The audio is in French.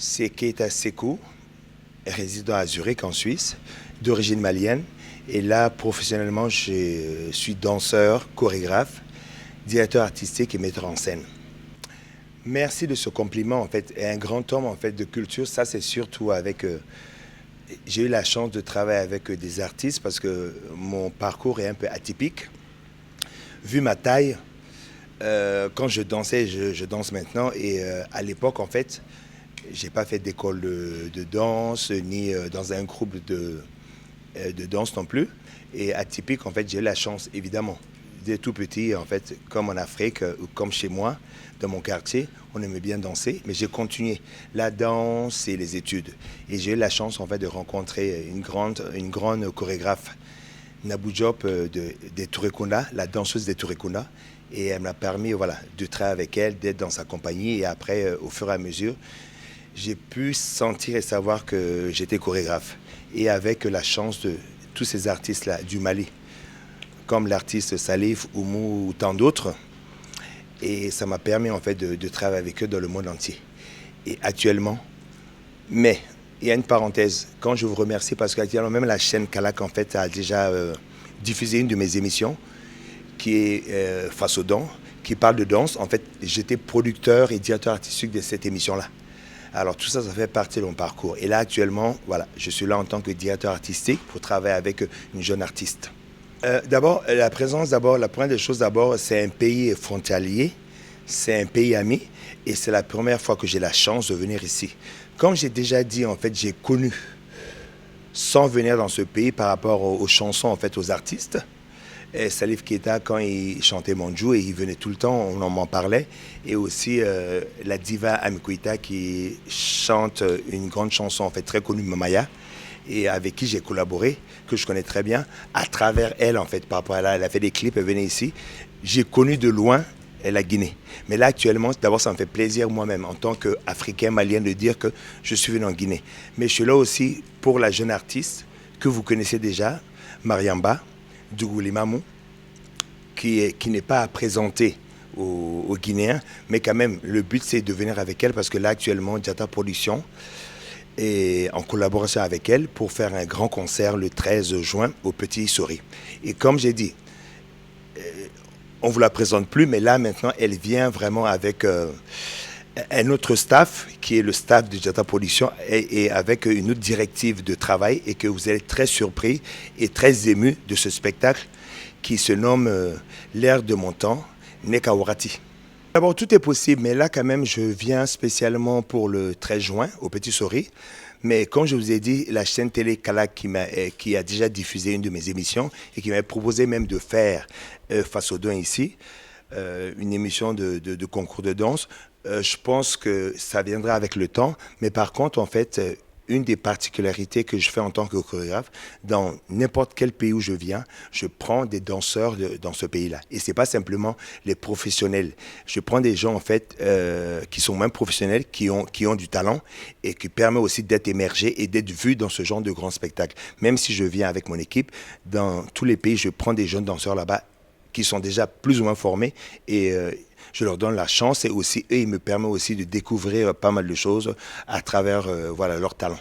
C'est Keita Sekou, résident à Zurich en Suisse, d'origine malienne. Et là, professionnellement, je suis danseur, chorégraphe, directeur artistique et metteur en scène. Merci de ce compliment, en fait. Et un grand homme, en fait, de culture, ça, c'est surtout avec... j'ai eu la chance de travailler avec des artistes parce que mon parcours est un peu atypique. Vu ma taille, quand je dansais, je danse maintenant. Et à l'époque, en fait, j'ai pas fait d'école de danse, ni dans un groupe de danse non plus. Et atypique, en fait, j'ai eu la chance, évidemment, dès tout petit, en fait, comme en Afrique, ou comme chez moi, dans mon quartier, on aimait bien danser, mais j'ai continué la danse et les études. Et j'ai eu la chance, en fait, de rencontrer une grande chorégraphe, Nabou Diop des Tourekuna, la danseuse des Tourekuna. Et elle m'a permis, voilà, de travailler avec elle, d'être dans sa compagnie. Et après, au fur et à mesure, j'ai pu sentir et savoir que j'étais chorégraphe. Et avec la chance de tous ces artistes-là du Mali, comme l'artiste Salif, Oumou ou tant d'autres. Et ça m'a permis en fait de travailler avec eux dans le monde entier. Et actuellement, mais il y a une parenthèse, quand je vous remercie parce qu'actuellement même la chaîne Kalak en fait a déjà diffusé une de mes émissions qui est Face aux dents, qui parle de danse. En fait, j'étais producteur et directeur artistique de cette émission-là. Alors tout ça, ça fait partie de mon parcours. Et là actuellement, voilà, je suis là en tant que directeur artistique pour travailler avec une jeune artiste. D'abord, la première des choses d'abord, c'est un pays frontalier, c'est un pays ami et c'est la première fois que j'ai la chance de venir ici. Comme j'ai déjà dit, en fait, j'ai connu, sans venir dans ce pays par rapport aux chansons, en fait, aux artistes. Et Salif Keita, quand il chantait Monjou, et il venait tout le temps, on en m'en parlait. Et aussi la diva Amikuita qui chante une grande chanson, en fait, très connue, Mamaya, et avec qui j'ai collaboré, que je connais très bien, à travers elle, en fait, par rapport à elle. Elle a fait des clips, elle venait ici. J'ai connu de loin la Guinée. Mais là, actuellement, d'abord, ça me fait plaisir moi-même, en tant qu'Africain malien, de dire que je suis venu en Guinée. Mais je suis là aussi pour la jeune artiste que vous connaissez déjà, Mariamba Dougoulimamou, qui n'est pas à présenter aux Guinéens, mais quand même, le but, c'est de venir avec elle, parce que là, actuellement, Diata Production et en collaboration avec elle pour faire un grand concert le 13 juin au Petit Sori. Et comme j'ai dit, on ne vous la présente plus, mais là maintenant, elle vient vraiment avec un autre staff, qui est le staff de Diata Production, et avec une autre directive de travail, et que vous allez être très surpris et très ému de ce spectacle qui se nomme L'air de mon temps, Nekawarati. D'abord, tout est possible, mais là, quand même, je viens spécialement pour le 13 juin au Petit Sori. Mais comme je vous ai dit, la chaîne télé Kalak qui a déjà diffusé une de mes émissions et qui m'avait proposé même de faire Face aux dents ici, une émission de concours de danse, je pense que ça viendra avec le temps. Mais par contre, en fait, une des particularités que je fais en tant que chorégraphe, dans n'importe quel pays où je viens, je prends des danseurs dans ce pays-là. Et ce n'est pas simplement les professionnels. Je prends des gens, en fait, qui sont moins professionnels, qui ont du talent et qui permettent aussi d'être émergés et d'être vus dans ce genre de grands spectacles. Même si je viens avec mon équipe, dans tous les pays, je prends des jeunes danseurs là-bas qui sont déjà plus ou moins formés et je leur donne la chance et aussi eux, ils me permettent aussi de découvrir pas mal de choses à travers voilà, leur talent.